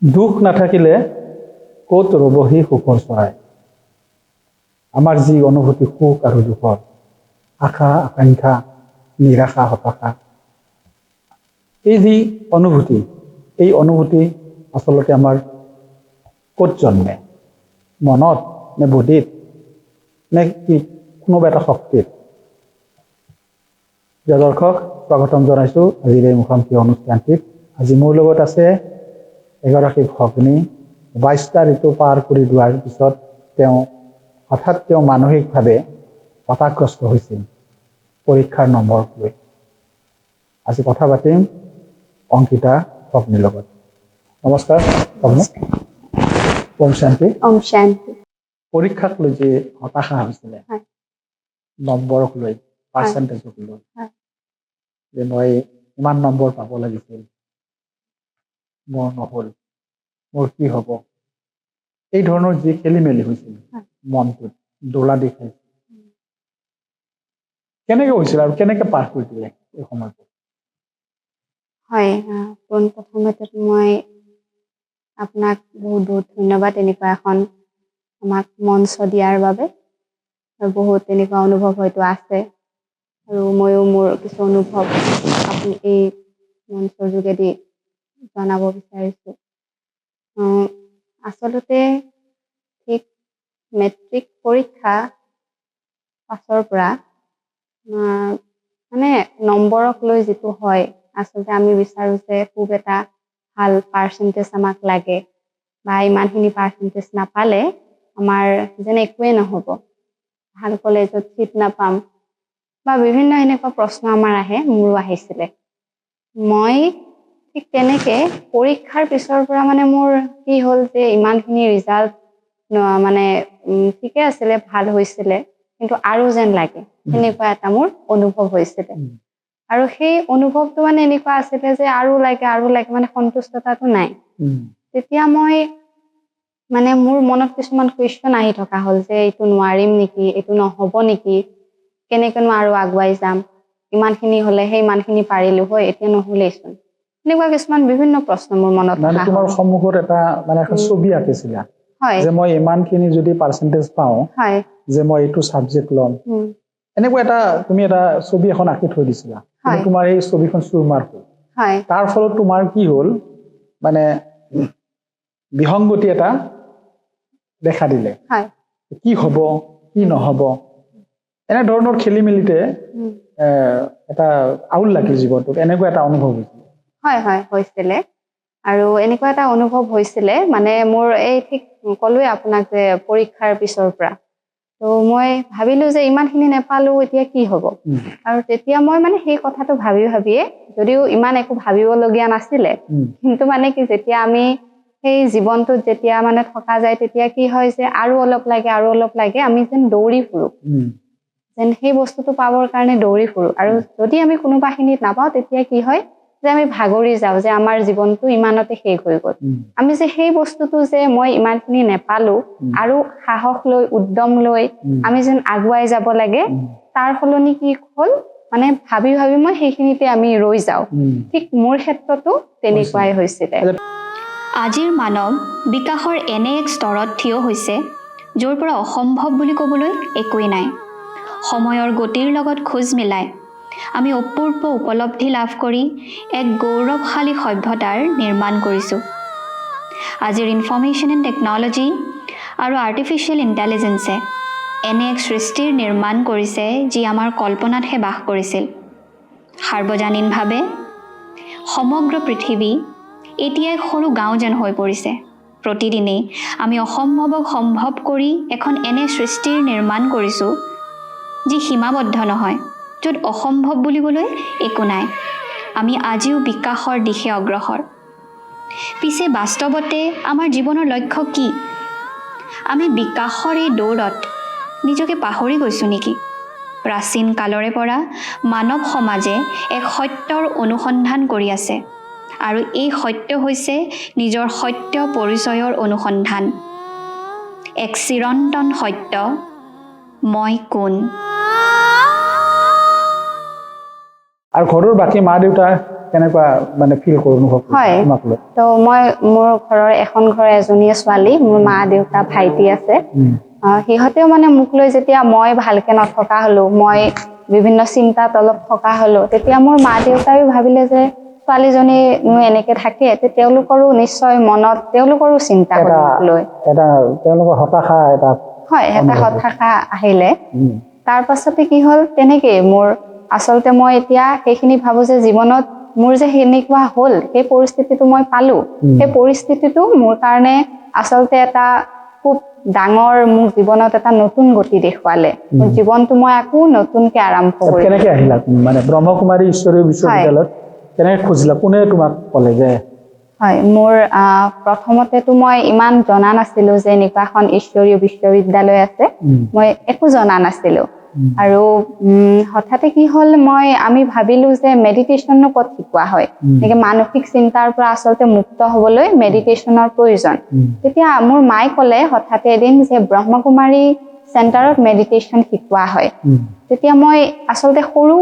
দুখ নাথাকিলে ক'ত ৰবহি সুখৰ চৰাই আমাৰ যি অনুভূতি সুখ আৰু দুখৰ আশা আকাংক্ষা নিৰাশা হতাশা এই যি অনুভূতি এই অনুভূতি আচলতে আমাৰ ক'ত জন্মে মনত নে বুদ্ধিত নে কি কোনোবা এটা শক্তিত দৰ্শক স্বাগতম জনাইছোঁ আজিৰ এই মুখামুখি অনুষ্ঠানটিত আজি মোৰ লগত আছে এগৰাকী ভগ্নী 22টা ঋতু পাৰ কৰি যোৱাৰ পিছত হঠাৎ মানসিকভাৱে হতাশাগ্ৰস্ত হৈছিল পৰীক্ষাৰ নম্বৰক লৈ আজি কথা পাতিম অংকিতা ভগ্নীৰ লগত নমস্কাৰ ভগ্নী ওম শান্তি পৰীক্ষাক লৈ যে হতাশা হৈছিলে নম্বৰক লৈ পাৰ্চেণ্টেজক লৈ যে মই ইমান নম্বৰ পাব লাগিছিল মোৰ নহ'ল মোৰ কি হ'ব এই ধৰণৰ যি খেলি মেলি হৈছিল মনটোত দোলা দেখাইছিল কেনেকৈ হৈছিল আৰু কেনেকৈ পাৰ কৰি দিলে এই সময়টো হয় প্ৰথমতে মই আপোনাক বহুত বহুত ধন্যবাদ এনেকুৱা এখন আমাক মঞ্চ দিয়াৰ বাবে আৰু বহুত তেনেকুৱা অনুভৱ হয়তো আছে আৰু ময়ো মোৰ কিছু অনুভৱ আপুনি এই মঞ্চৰ যোগেদি জনাব বিচাৰিছোঁ আচলতে ঠিক মেট্ৰিক পৰীক্ষা পাছৰ পৰা মানে নম্বৰক লৈ যিটো হয় আচলতে আমি বিচাৰোঁ যে খুব এটা ভাল পাৰ্চেণ্টেজ আমাক লাগে বা ইমানখিনি পাৰ্চেণ্টেজ নাপালে আমাৰ যেন একোৱে নহ'ব ভাল কলেজত চিট নাপাম বা বিভিন্ন এনেকুৱা প্ৰশ্ন আমাৰ আহে মোৰো আহিছিলে মই ঠিক তেনেকৈ পৰীক্ষাৰ পিছৰ পৰা মানে মোৰ কি হ'ল যে ইমানখিনি ৰিজাল্ট মানে ঠিকে আছিলে ভাল হৈছিলে কিন্তু আৰু যেন লাগে সেনেকুৱা এটা মোৰ অনুভৱ হৈছিলে আৰু সেই অনুভৱটো মানে এনেকুৱা আছিলে যে আৰু লাগে মানে সন্তুষ্টতাটো নাই তেতিয়া মই মানে মোৰ মনত কিছুমান কুৱেশ্যন আহি থকা হ'ল যে এইটো নোৱাৰিম নেকি এইটো নহ'ব নেকি কেনেকৈনো আৰু আগুৱাই যাম ইমানখিনি হ'লে সেই ইমানখিনি পাৰিলোঁ হয় এতিয়া নহ'লেইচোন এনেকুৱা কিছুমান বিভিন্ন প্ৰশ্ন মোৰ মনত মানে তোমাৰ সন্মুখত এটা মানে এখন ছবি আঁকিছিলা যে মই ইমানখিনি যদি পাৰ্চেণ্টেজ পাওঁ যে মই এইটো ছাবজেক্ট ল'ম এনেকুৱা এটা তুমি এটা ছবি এখন আঁকি থৈ দিছিলা তোমাৰ এই ছবিখন চুৰমাৰ হ'ল তাৰ ফলত তোমাৰ কি হ'ল মানে বিসংগতি এটা দেখা দিলে কি হ'ব কি নহ'ব এনে ধৰণৰ খেলি মেলিতে এটা আউল লাগিল জীৱনটোত এনেকুৱা এটা অনুভৱ হৈছিল হৈছিলে আৰু এনেকুৱা এটা অনুভৱ হৈছিলে মানে মোৰ এই ঠিক ক'লোৱে আপোনাক যে পৰীক্ষাৰ পিছৰ পৰা তো মই ভাবিলোঁ যে ইমানখিনি নেপালোঁ এতিয়া কি হ'ব আৰু তেতিয়া মই মানে সেই কথাটো ভাবিয়ে যদিও ইমান একো ভাবিবলগীয়া নাছিলে কিন্তু মানে কি যেতিয়া আমি সেই জীৱনটোত যেতিয়া মানে থকা যায় তেতিয়া কি হয় যে আৰু অলপ লাগে আমি যেন দৌৰি ফুৰোঁ যেন সেই বস্তুটো পাবৰ কাৰণে দৌৰি ফুৰোঁ আৰু যদি আমি কোনোবাখিনিত নাপাওঁ তেতিয়া কি হয় যে আমি ভাগৰি যাওঁ যে আমাৰ জীৱনটো ইমানতে শেষ হৈ গ'ল আমি যে সেই বস্তুটো যে মই ইমানখিনি নেপালোঁ আৰু সাহস লৈ উদ্যম লৈ আমি যেন আগুৱাই যাব লাগে তাৰ সলনি কি হ'ল মানে ভাবি মই সেইখিনিতে আমি ৰৈ যাওঁ ঠিক মোৰ ক্ষেত্ৰতো তেনেকুৱাই হৈছিলে আজিৰ মানৱ বিকাশৰ এনে এক স্তৰত থিয় হৈছে য'ৰ পৰা অসম্ভৱ বুলি ক'বলৈ একোৱেই নাই সময়ৰ গতিৰ লগত খোজ মিলাই আমি অপূৰ্ব উপলব্ধি লাভ কৰি এক গৌৰৱশালী সভ্যতাৰ নিৰ্মাণ কৰিছোঁ আজিৰ ইনফৰ্মেশ্যন এণ্ড টেকন'লজি আৰু আৰ্টিফিচিয়েল ইণ্টেলিজেন্সে এনে এক সৃষ্টিৰ নিৰ্মাণ কৰিছে যি আমাৰ কল্পনাতহে বাস কৰিছিল সাৰ্বজনীনভাৱে সমগ্ৰ পৃথিৱী এতিয়া এক সৰু গাঁও যেন হৈ পৰিছে প্ৰতিদিনেই আমি অসম্ভৱক সম্ভৱ কৰি এখন এনে সৃষ্টিৰ নিৰ্মাণ কৰিছোঁ যি সীমাবদ্ধ নহয় য'ত অসম্ভৱ বুলিবলৈ একো নাই আমি আজিও বিকাশৰ দিশে অগ্ৰসৰ পিছে বাস্তৱতে আমাৰ জীৱনৰ লক্ষ্য কি আমি বিকাশৰ এই দৌৰত নিজকে পাহৰি গৈছোঁ নেকি প্ৰাচীন কালৰে পৰা মানৱ সমাজে এক সত্যৰ অনুসন্ধান কৰি আছে আৰু এই সত্য হৈছে নিজৰ সত্য পৰিচয়ৰ অনুসন্ধান এক চিৰন্তন সত্য মই কোন আৰু ঘৰৰ বাকী মা দেউতা কেনেকুৱা মানে ফিল কৰোঁ অনুভৱ হয় তো মই মোৰ ঘৰৰ এখন ঘৰ এজনীয়ে ছোৱালী মোৰ মা দেউতা ভাইটি আছে সিহঁতেও মানে মোক লৈ যেতিয়া মই ভালকে নথকা হ'লো মই বিভিন্ন চিন্তাত অলপ থকা হ'লো তেতিয়া মোৰ মা দেউতাইও ভাবিলে যে ছোৱালীজনী এনেকে থাকে তেওঁলোকৰো নিশ্চয় মনত তেওঁলোকৰো চিন্তা লৈ এটা তেওঁলোকৰ হতাশা এটা হয় এটা হতাশা আহিলে তাৰ পাছতে কি হ'ল তেনেকে মোৰ আচলতে মই এতিয়া সেইখিনি ভাবো যে জীৱনত মোৰ যে সেনেকুৱা হ'ল সেই পৰিস্থিতিটো মই পালো সেই পৰিস্থিতিটো মোৰ কাৰণে আচলতে এটা খুব ডাঙৰ মোৰ জীৱনত এটা নতুন গতি দেখুৱালে মোৰ জীৱনটো মই আকৌ নতুনকে আৰম্ভ কৰিলো কেনেকে আহিলা মানে ব্ৰহ্মকুমাৰী ঈশ্বৰীয় বিশ্ববিদ্যালয়ত কেনেকে খুজিলা কোনে তোমাক ক'লে যে হয় মোৰ প্ৰথমতেতো মই ইমান জনা নাছিলো যে এনেকুৱা এখন ঈশ্বৰীয় বিশ্ববিদ্যালয় আছে মই একো জনা নাছিলো আৰু হঠাতে কি হ'ল আমি ভাবিলো যে মেডিটেশ্যনো ক'ত শিকোৱা হয় এনেকে মানসিক চিন্তাৰ পৰা আচলতে মুক্ত হ'বলৈ মেডিটেশ্যনৰ প্ৰয়োজন তেতিয়া মোৰ মায়ে ক'লে হঠাতে এদিন যে ব্ৰহ্মকুমাৰী চেণ্টাৰত মেডিটেশ্যন শিকোৱা হয় তেতিয়া মই আচলতে সৰু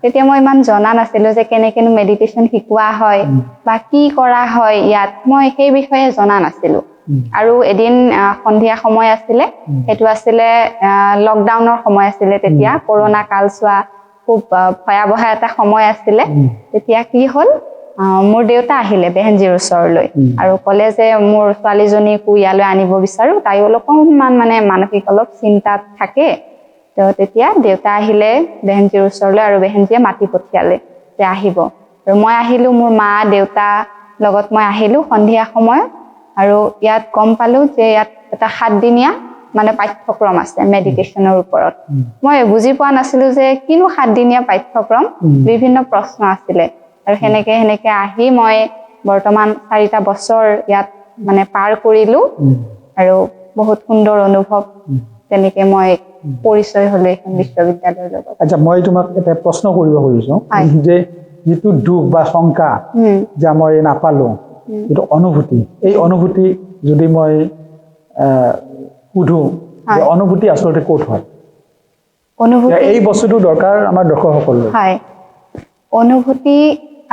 তেতিয়া মই ইমান জনা নাছিলো যে কেনেকেনো মেডিটেশ্যন শিকোৱা হয় বা কি কৰা হয় ইয়াত মই সেই বিষয়ে জনা নাছিলো আৰু এদিন সন্ধিয়া সময় আছিলে সেইটো আছিলে লকডাউনৰ সময় আছিলে তেতিয়া কৰোনা কালছোৱা খুব ভয়াবহ এটা সময় আছিলে তেতিয়া কি হ'ল মোৰ দেউতা আহিলে বেহেনজিৰ ওচৰলৈ আৰু ক'লে যে মোৰ ছোৱালীজনীকো ইয়ালৈ আনিব বিচাৰো তাই অলপমান মানে মানসিক অলপ চিন্তাত থাকে তো তেতিয়া দেউতা আহিলে বেহেনজিৰ ওচৰলৈ আৰু বেহেনজিয়ে মাতি পঠিয়ালে যে আহিব আৰু মই আহিলো মোৰ মা দেউতা লগত মই আহিলো সন্ধিয়া সময়ত আৰু ইয়াত গম পালো যে ইয়াত এটা 7 দিনীয়া মানে পাঠ্যক্ৰম আছে মেডিটেশ্যনৰ ওপৰত মই বুজি পোৱা নাছিলো যে কিনো 7 দিনীয়া পাঠ্যক্ৰম বিভিন্ন প্ৰশ্ন আছিলে আৰু হেনেকে আহি মই বৰ্তমান 4টা বছৰ ইয়াত মানে পাৰ কৰিলো আৰু বহুত সুন্দৰ অনুভৱ তেনেকে মই পৰিচয় হ'লে এখন বিশ্ববিদ্যালয়ৰ লগত আচ্ছা মই তোমাক এটা প্ৰশ্ন কৰিব খুজিছো যে যিটো দুখ বা শংকা যে মই নাপালো এইটো অনুভূতি এই অনুভূতি যদি মই সুধো যে অনুভূতি আচলতে ক'ত হয় অনুভূতি এই বস্তুটো দৰকাৰ আমাৰ দৰ্শকসকললৈ হয় অনুভূতি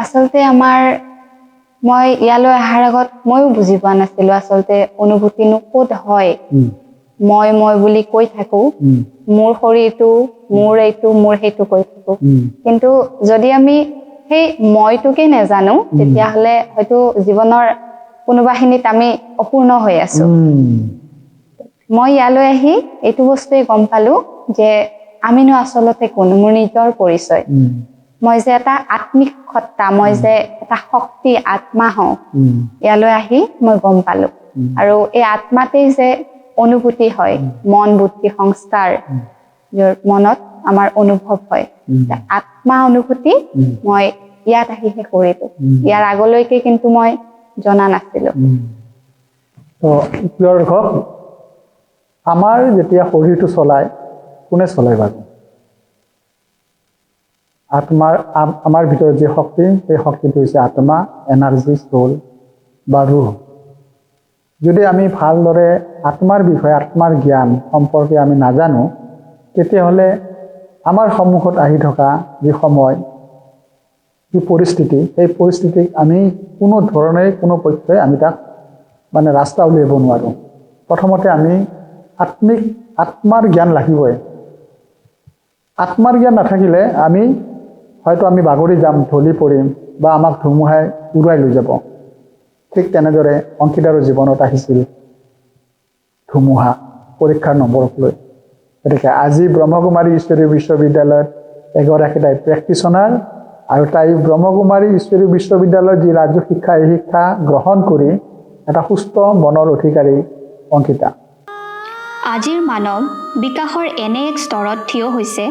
আচলতে আমাৰ মই ইয়ালৈ অহাৰ আগত ময়ো বুজি পোৱা নাছিলো আচলতে অনুভূতিনো ক'ত হয় মই বুলি কৈ থাকো মোৰ শৰীৰটো মোৰ এইটো মোৰ সেইটো কৈ থাকো কিন্তু যদি আমি সেই মইটোকে নেজানো তেতিয়াহ'লে হয়তো জীৱনৰ কোনোবাখিনিত আমি অপূৰ্ণ হৈ আছো মই ইয়ালৈ আহি এইটো বস্তুৱে গম পালো যে আমিনো আচলতে কোন মোৰ নিজৰ পৰিচয় মই যে এটা আত্মিক সত্তা মই যে এটা শক্তি আত্মা হওঁ ইয়ালৈ আহি মই গম পালো আৰু এই আত্মাতেই যে অনুভূতি হয় মন বুদ্ধি সংস্কাৰ যাৰ মনত আমাৰ অনুভৱ হয় আত্মা অনুভূতি মই ইয়াত আহিহে কৰিলো ইয়াৰ আগলৈকে কিন্তু মই জনা নাছিলো তো প্ৰিয় দৰ্শক আমাৰ যেতিয়া শৰীৰটো চলায় কোনে চলায় বাৰু আমাৰ ভিতৰত যে শক্তি সেই শক্তিটো হৈছে আত্মা এনাৰ্জি সোল বা ৰুহ যদি আমি ভালদৰে আত্মাৰ বিষয়ে আত্মাৰ জ্ঞান সম্পৰ্কে আমি নাজানো তেতিয়াহ'লে আমাৰ সন্মুখত আহি থকা যি সময় যি পৰিস্থিতি সেই পৰিস্থিতিক আমি কোনো ধৰণে কোনো পক্ষই আমি তাক মানে ৰাস্তা উলিয়াব নোৱাৰোঁ প্ৰথমতে আমি আত্মাৰ জ্ঞান লাগিবই আত্মাৰ জ্ঞান নাথাকিলে আমি হয়তো আমি বাগৰি যাম ঢলি পৰিম বা আমাক ধুমুহাই উৰুৱাই লৈ যাব ঠিক তেনেদৰে অংকিতাৰৰ জীৱনত আহিছিল ধুমুহা পৰীক্ষাৰ নম্বৰক লৈ গতিকে আজি ব্ৰহ্মকুমাৰী ঈশ্বৰীয় বিশ্ববিদ্যালয়ত এগৰাকী তাই প্ৰেক্টিচনাৰ আৰু তাই ব্ৰহ্মকুমাৰী ঈশ্বৰীয় বিশ্ববিদ্যালয়ৰ যি ৰাজ্য শিক্ষা এই শিক্ষা গ্ৰহণ কৰি এটা সুস্থ মনৰ অধিকাৰী অংকিতা আজিৰ মানৱ বিকাশৰ এনে এক স্তৰত থিয় হৈছে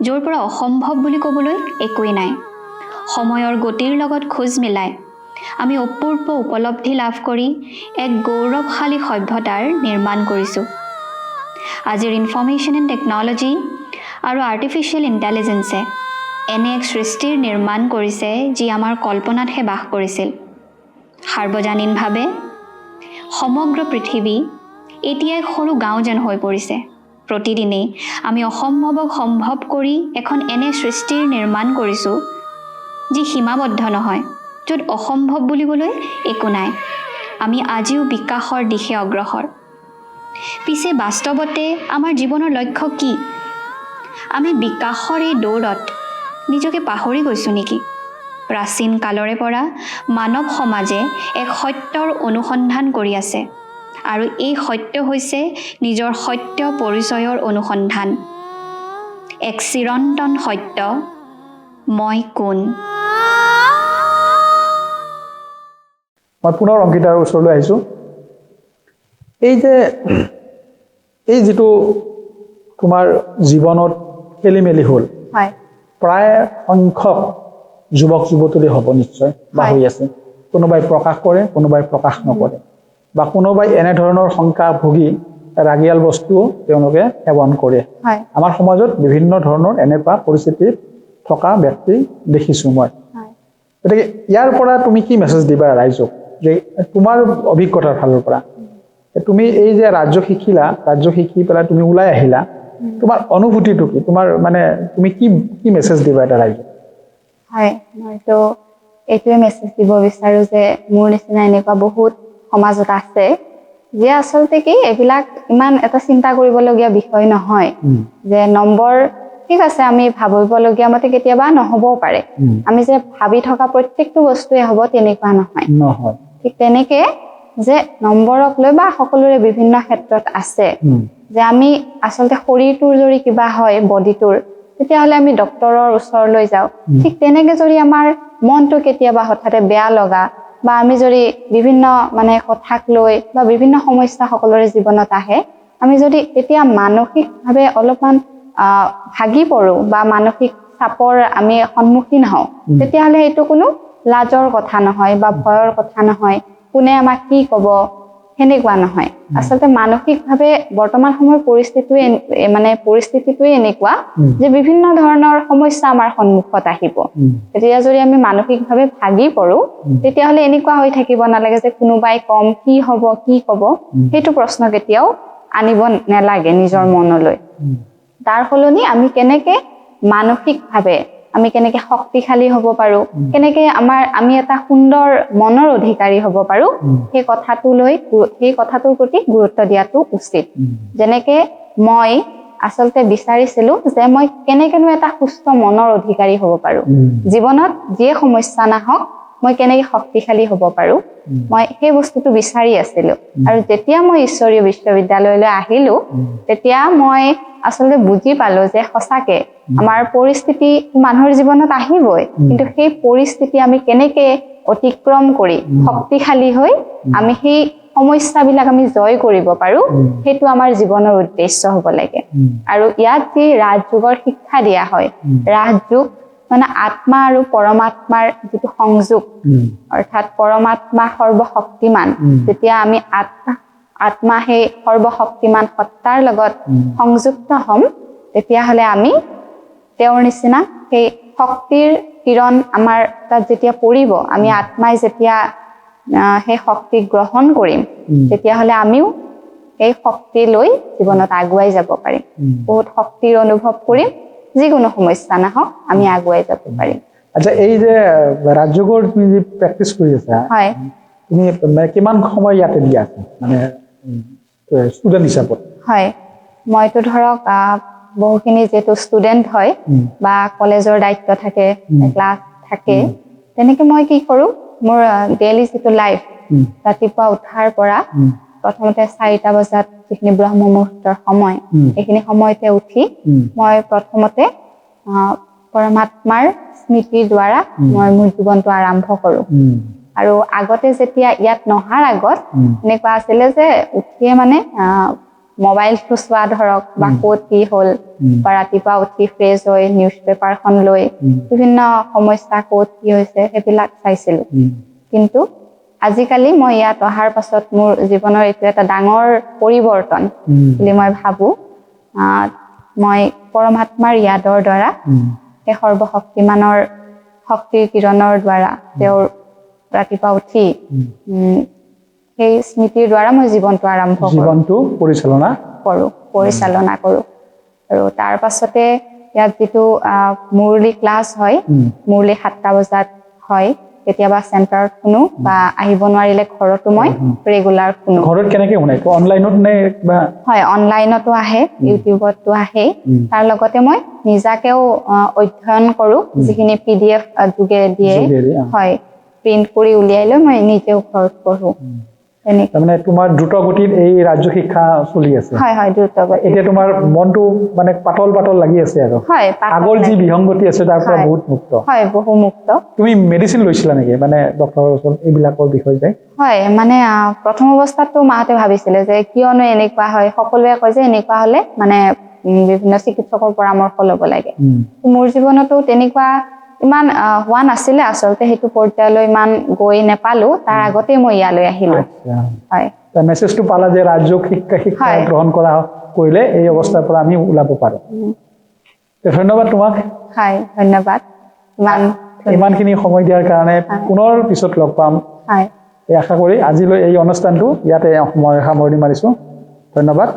য'ৰ পৰা অসম্ভৱ বুলি ক'বলৈ একোৱেই নাই সময়ৰ গতিৰ লগত খোজ মিলাই আমি অপূৰ্ব উপলব্ধি লাভ কৰি এক গৌৰৱশালী সভ্যতাৰ নিৰ্মাণ কৰিছোঁ আজিৰ ইনফৰমেশ্যন এণ্ড টেকন'লজি আৰু আৰ্টিফিচিয়েল ইণ্টেলিজেন্সে এনে এক সৃষ্টিৰ নিৰ্মাণ কৰিছে যি আমাৰ কল্পনাতহে বাস কৰিছিল সাৰ্বজনীনভাৱে সমগ্ৰ পৃথিৱী এতিয়াই সৰু গাঁও যেন হৈ পৰিছে প্ৰতিদিনেই আমি অসম্ভৱক সম্ভৱ কৰি এখন এনে সৃষ্টিৰ নিৰ্মাণ কৰিছোঁ যি সীমাবদ্ধ নহয়, য'ত অসম্ভৱ বুলিবলৈ একো নাই। আমি আজিও বিকাশৰ দিশে অগ্ৰসৰ। পিছে বাস্তৱতে আমাৰ জীৱনৰ লক্ষ্য কি? আমি বিকাশৰ এই দৌৰত নিজকে পাহৰি গৈছোঁ নেকি? প্ৰাচীন কালৰে পৰা মানৱ সমাজে এক সত্যৰ অনুসন্ধান কৰি আছে, আৰু এই সত্য হৈছে নিজৰ সত্য পৰিচয়ৰ অনুসন্ধান। এক চিৰন্তন সত্য, মই কোন। মই পুনৰ অংকিতাৰ ওচৰলৈ আহিছোঁ। এই যিটো তোমাৰ জীৱনত খেলি মেলি হ'ল, প্ৰায় সংখ্যক যুৱক যুৱতীৰে হ'ব নিশ্চয় বা হৈ আছে। কোনোবাই প্ৰকাশ কৰে, কোনোবাই প্ৰকাশ নকৰে, বা কোনোবাই এনেধৰণৰ শংকা ভুগি ৰাগিয়াল বস্তুও তেওঁলোকে সেৱন কৰে। আমাৰ সমাজত বিভিন্ন ধৰণৰ এনেকুৱা পৰিস্থিতিত থকা ব্যক্তি দেখিছোঁ মই। গতিকে ইয়াৰ পৰা তুমি কি মেছেজ দিবা ৰাইজক, যে তোমাৰ অভিজ্ঞতাৰ ফালৰ পৰা তুমি এই যে ৰাজ্য শিকিলা, ৰাজ্য শিকি পেলাই তুমি ওলাই আহিলা, তোমাৰ অনুভূতিটো কি? তোমাৰ মানে তুমি কি মেছেজ দিবা এটা ৰাইজক? মইতো এইটোৱে মেছেজ দিব বিচাৰো যে মোৰ নিচিনা এনেকুৱা বহুত সমাজত আছে, যে আচলতে কি এইবিলাক ইমান এটা চিন্তা কৰিবলগীয়া বিষয় নহয়। যে নম্বৰ ঠিক আছে, আমি ভাবিবলগীয়া মতে কেতিয়াবা নহ'বও পাৰে। আমি যে ভাবি থকা প্ৰত্যেকটো বস্তুৱে হ'ব তেনেকুৱা নহয়। ঠিক তেনেকে যে নম্বৰক লৈ বা সকলোৰে বিভিন্ন ক্ষেত্ৰত আছে, যে আমি আচলতে শৰীৰটোৰ যদি কিবা হয় বডিটোৰ, তেতিয়াহ'লে আমি ডক্তৰৰ ওচৰলৈ যাওঁ। ঠিক তেনেকে যদি আমাৰ মনটো কেতিয়াবা হঠাতে বেয়া লগা, বা আমি যদি বিভিন্ন মানে কথাক লৈ বা বিভিন্ন সমস্যা সকলোৰে জীৱনত আহে, আমি যদি এতিয়া মানসিকভাৱে অলপমান ভাগি পৰোঁ বা মানসিক চাপৰ আমি সন্মুখীন হওঁ, তেতিয়াহ'লে এইটো কোনো লাজৰ কথা নহয় বা ভয়ৰ কথা নহয়, কোনে আমাক কি ক'ব সেনেকুৱা নহয়। আচলতে মানসিকভাৱে বৰ্তমান সময়ৰ পৰিস্থিতিটোৱে এনেকুৱা যে বিভিন্ন ধৰণৰ সমস্যা আমাৰ সন্মুখত আহিব। তেতিয়া যদি আমি মানসিকভাৱে ভাগি পৰোঁ, তেতিয়াহ'লে এনেকুৱা হৈ থাকিব নালাগে যে কোনোবাই কম কি হ'ব কি ক'ব, সেইটো প্ৰশ্ন কেতিয়াও আনিব নালাগে নিজৰ মনলৈ। তাৰ সলনি আমি কেনেকে মানসিকভাৱে আমি কেনেকে শক্তিশালী হ'ব পাৰোঁ, কেনেকে আমি এটা সুন্দৰ মনৰ অধিকাৰী হ'ব পাৰোঁ, সেই কথাটোৰ প্ৰতি গুৰুত্ব দিয়াটো উচিত। যেনেকে মই আচলতে বিচাৰিছিলোঁ যে মই কেনেকেনো এটা সুস্থ মনৰ অধিকাৰী হ'ব পাৰোঁ, জীৱনত যিয়ে সমস্যা নাহক মই কেনেকে শক্তিশালী হ'ব পাৰোঁ, মই সেই বস্তুটো বিচাৰি আছিলোঁ। আৰু যেতিয়া মই ঈশ্বৰীয় বিশ্ববিদ্যালয়লৈ আহিলোঁ, তেতিয়া মই আচলতে বুজি পালোঁ যে সঁচাকে আমাৰ পৰিস্থিতি মানুহৰ জীৱনত আহিবই, কিন্তু সেই পৰিস্থিতি আমি কেনেকে অতিক্ৰম কৰি শক্তিশালী হৈ আমি সেই সমস্যাবিলাক আমি জয় কৰিব পাৰোঁ, সেইটো আমাৰ জীৱনৰ উদ্দেশ্য হ'ব লাগে। আৰু ইয়াত যি ৰাজযোগৰ শিক্ষা দিয়া হয়, ৰাজযোগ মানে আত্মা আৰু পৰমাত্মাৰ যিটো সংযোগ, অৰ্থাৎ পৰমাত্মা সৰ্বশক্তিমান, যেতিয়া আমি আত্মা সেই সৰ্বশক্তিমান সত্তাৰ লগত সংযুক্ত হ'ম, তেতিয়াহ'লে আমি তেওঁৰ নিচিনা সেই শক্তিৰ কিৰণ আমাৰ তাত যেতিয়া পৰিব, আমি আত্মাই যেতিয়া সেই শক্তি গ্ৰহণ কৰিম, তেতিয়াহ'লে আমিও সেই শক্তি লৈ জীৱনত আগুৱাই যাব পাৰিম, বহুত শক্তিৰ অনুভৱ কৰিম, যিকোনো সমস্যা নাহক আমি আগুৱাই যাব পাৰিম। আচ্ছা, এই যে ৰাজযোগৰ তুমি যে প্ৰেক্টিচ কৰি আছা, তুমি কিমান সময় ইয়াতে দিয়া আছে মানে ষ্টুডেণ্ট হিচাপত? মইতো ধৰক বহুখিনি যিহেতু ষ্টুডেণ্ট হয় বা কলেজৰ দায়িত্ব থাকে, ক্লাছ থাকে, তেনেকে মই কি কৰোঁ, মোৰ ডেইলি যিটো লাইফ, ৰাতিপুৱা উঠাৰ পৰা প্ৰথমতে 4টা বজাত যিখিনি ব্ৰহ্ম মুহূৰ্তৰ সময়, এইখিনি সময়তে উঠি মই প্ৰথমতে পৰমাত্মাৰ স্মৃতিৰ দ্বাৰা মই মোৰ জীৱনটো আৰম্ভ কৰোঁ। আৰু আগতে যেতিয়া ইয়াত নহাৰ আগত এনেকুৱা আছিলে যে উঠিয়ে মানে মোবাইলটো চোৱা ধৰক, বা ক'ত কি হ'ল, বা ৰাতিপুৱা উঠি ফ্ৰেছ হৈ নিউজ পেপাৰখন লৈ বিভিন্ন সমস্যা ক'ত কি হৈছে সেইবিলাক চাইছিলোঁ। কিন্তু আজিকালি মই ইয়াত অহাৰ পাছত মোৰ জীৱনৰ এইটো এটা ডাঙৰ পৰিৱৰ্তন বুলি মই ভাবোঁ। মই পৰমাত্মাৰ ইয়াদৰ দ্বাৰা, সেই সৰ্বশক্তিমানৰ শক্তিৰ কিৰণৰ দ্বাৰা, তেওঁৰ ৰাতিপুৱা উঠি সেই স্মৃতিৰ দ্বাৰা মই জীৱনটো আৰম্ভ কৰোঁ, পৰিচালনা কৰোঁ। আৰু তাৰ পাছতে ইয়াত যিটো মুৰলী ক্লাছ হয় মুৰলী 7টা বজাত হয় কেতিয়াবা চেণ্টাৰত শুনো বা আহিব নোৱাৰিলে ঘৰতো মই ৰেগুলাৰ শুনো ঘৰত কেনেকৈ শুনাই অনলাইনত নে বা হয় অনলাইনতো আহে ইউটিউবতো আহে তাৰ লগতে মই নিজাকেও অধ্যয়ন কৰোঁ যিখিনি PDF যোগে দিয়ে হয় প্ৰিন্ট কৰি উলিয়াই লৈ মই নিজেও ঘৰত পঢ়োঁ মানে তোমাৰ দ্ৰুত গতিত এই ৰাজ্য শিক্ষা চলি আছে হয় হয় দ্ৰুত গতিত এতিয়া তোমাৰ মনটো মানে পাতল পাতল লাগি আছে আৰু হয় আগৰ যি বিসংগতি আছে তাৰ পৰা বহুত মুক্ত হয় বহু মুক্ত তুমি মেডিচিন লৈছিলা নেকি মানে ডক্টৰৰ ওচৰত এইবিলাকৰ বিষয়ে যায় হয় মানে প্ৰথম অৱস্থাততো মাহঁতে ভাবিছিলে যে কিয়নো এনেকুৱা হয় সকলোৱে কয় যে এনেকুৱা হ'লে মানে বিভিন্ন চিকিৎসকৰ পৰামৰ্শ ল'ব লাগে মোৰ জীৱনতো তেনেকুৱা ইমান হোৱা নাছিলে আচলতে সেইটো পৰ্যায়লৈ ইমান গৈ নেপালো তাৰ আগতে মই ইয়ালৈ আহিলো হয় তাৰ মেছেজটো পালা যে ৰাজ্যিক শিক্ষা গ্ৰহণ কৰা কৰিলে এই অৱস্থাৰ পৰা আমি ওলাব পাৰো ধন্যবাদ তোমাক হয় ধন্যবাদ ইমানখিনি সময় দিয়াৰ কাৰণে পুনৰ পিছত লগ পাম হয় এই আশা কৰি আজিলৈ এই অনুষ্ঠানটো ইয়াতে মই সামৰণি মাৰিছো ধন্যবাদ